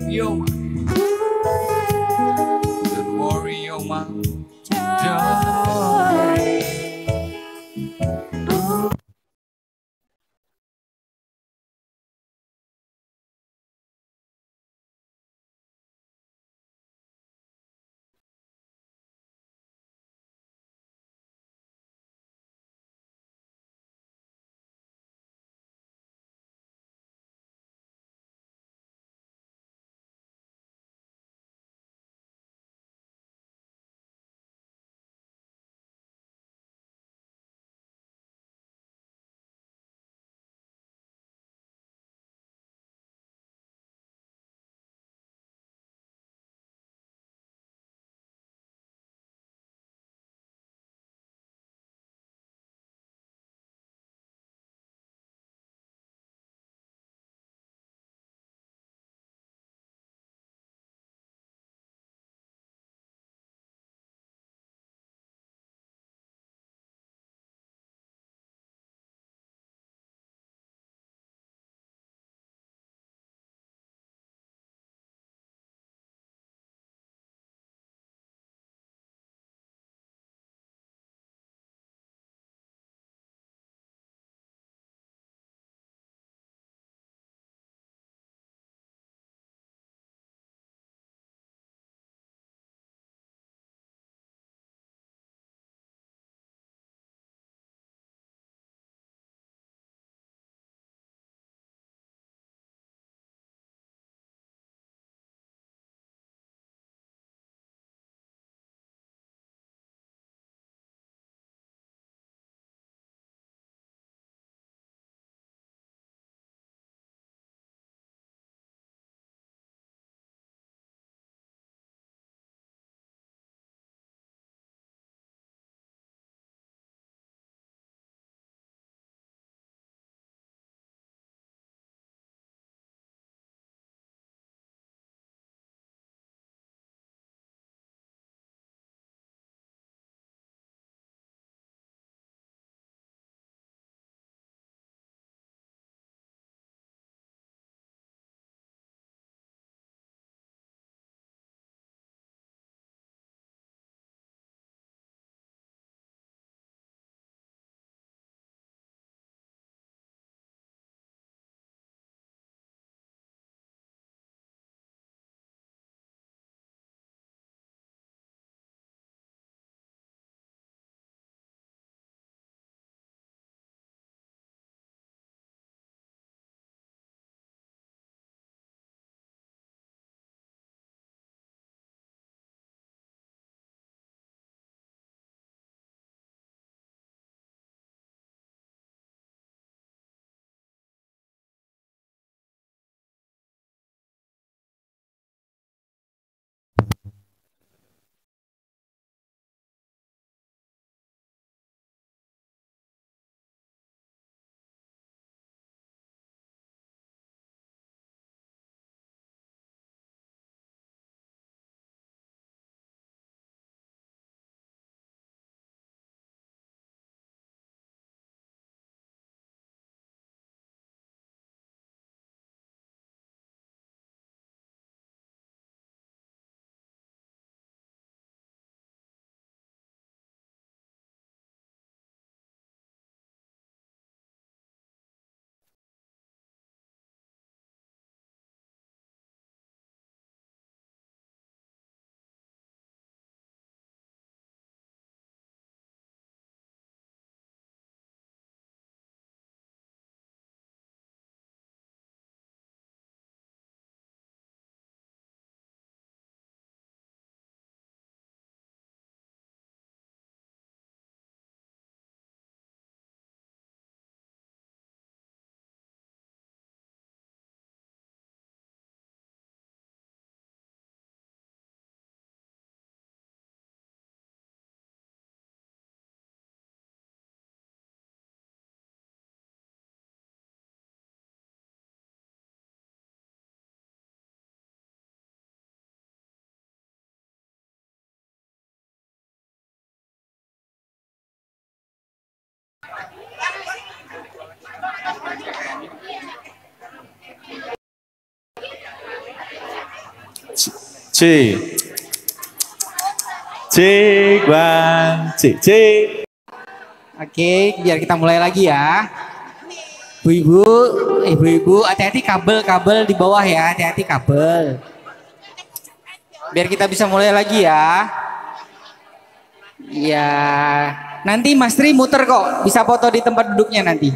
Yoma. Don't worry, Yoma. Don't worry. Cek bang, cek. Oke, biar kita mulai lagi ya. Ibu-ibu, hati-hati kabel di bawah ya, hati-hati kabel. Biar kita bisa mulai lagi ya. Ya, nanti Mas Tri muter kok, bisa foto di tempat duduknya nanti.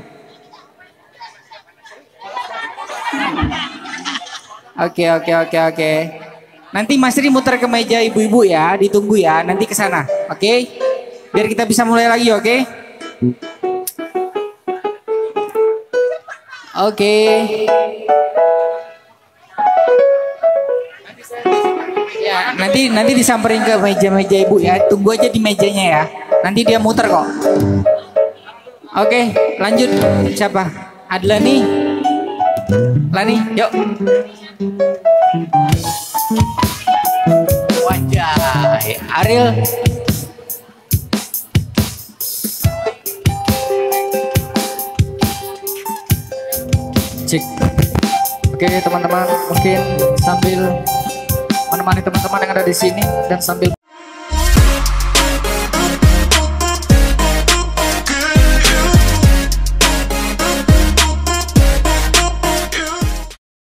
Oke. Nanti Mas Tri muter ke meja ibu-ibu ya, ditunggu ya, nanti ke sana. Oke? Biar kita bisa mulai lagi, oke? Oke. Ya, nanti disamperin ke meja-meja ibu ya. Tunggu aja di mejanya ya. Nanti dia muter kok. Oke, lanjut. Siapa? Adlani. Lani, yuk. Wajah, Ariel. Cek. Oke teman-teman, mungkin sambil menemani teman-teman yang ada di sini dan sambil